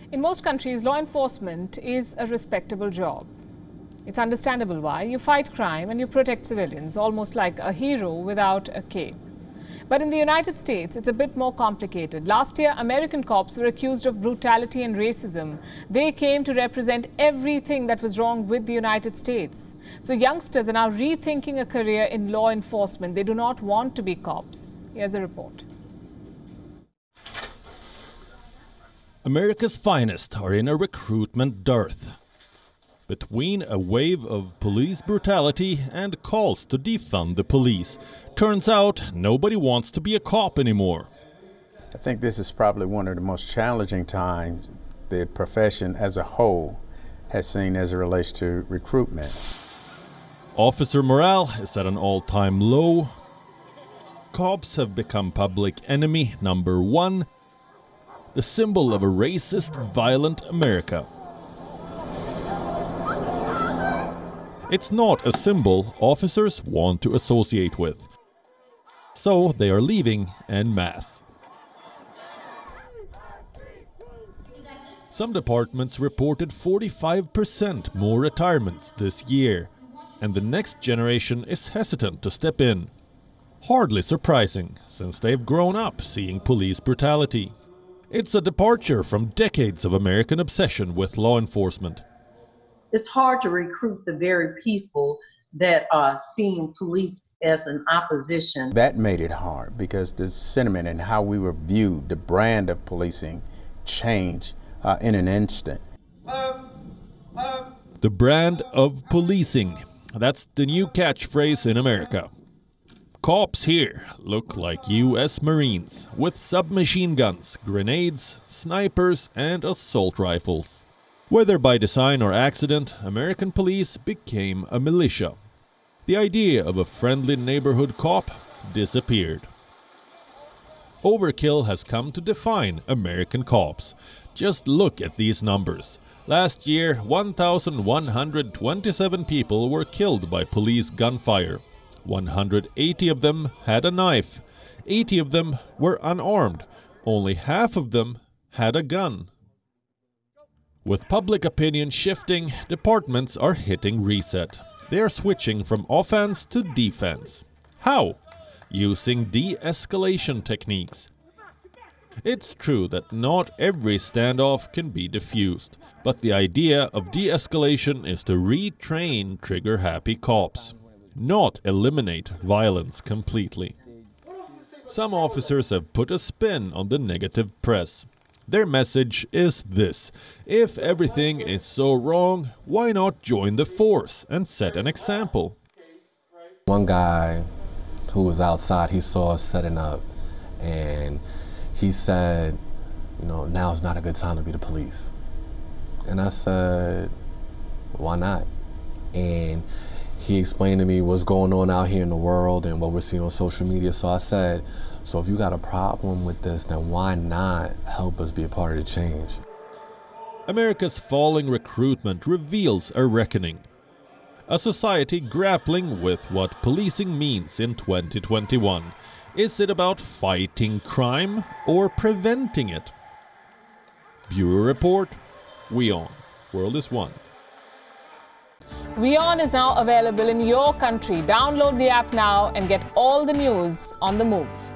In most countries, law enforcement is a respectable job. It's understandable why. You fight crime and you protect civilians, almost like a hero without a cape. But in the United States, it's a bit more complicated. Last year, American cops were accused of brutality and racism. They came to represent everything that was wrong with the United States. So youngsters are now rethinking a career in law enforcement. They do not want to be cops. Here's a report. America's finest are in a recruitment dearth. Between a wave of police brutality and calls to defund the police, turns out nobody wants to be a cop anymore. I think this is probably one of the most challenging times the profession as a whole has seen as it relates to recruitment. Officer morale is at an all-time low. Cops have become public enemy number one, the symbol of a racist, violent America. It's not a symbol officers want to associate with. So they are leaving en masse. Some departments reported 45% more retirements this year, and the next generation is hesitant to step in. Hardly surprising, since they've grown up seeing police brutality. It's a departure from decades of American obsession with law enforcement. It's hard to recruit the very people that are seeing police as an opposition. That made it hard because the sentiment and how we were viewed, the brand of policing, changed in an instant. The brand of policing. That's the new catchphrase in America. Cops here look like US Marines with submachine guns, grenades, snipers and assault rifles. Whether by design or accident, American police became a militia. The idea of a friendly neighborhood cop disappeared. Overkill has come to define American cops. Just look at these numbers. Last year, 1,127 people were killed by police gunfire. 180 of them had a knife. 80 of them were unarmed. Only half of them had a gun. With public opinion shifting, departments are hitting reset. They are switching from offense to defense. How? Using de-escalation techniques. It's true that not every standoff can be diffused, but the idea of de-escalation is to retrain trigger-happy cops, not eliminate violence completely. Some officers have put a spin on the negative press. Their message is this: if everything is so wrong, why not join the force and set an example? One guy who was outside, he saw us setting up and he said, now's not a good time to be the police. And I said, why not? And he explained to me what's going on out here in the world and what we're seeing on social media. So I said, so if you got a problem with this, then why not help us be a part of the change? America's falling recruitment reveals a reckoning. A society grappling with what policing means in 2021. Is it about fighting crime or preventing it? Bureau Report, WION, World is One. WION is now available in your country. Download the app now and get all the news on the move.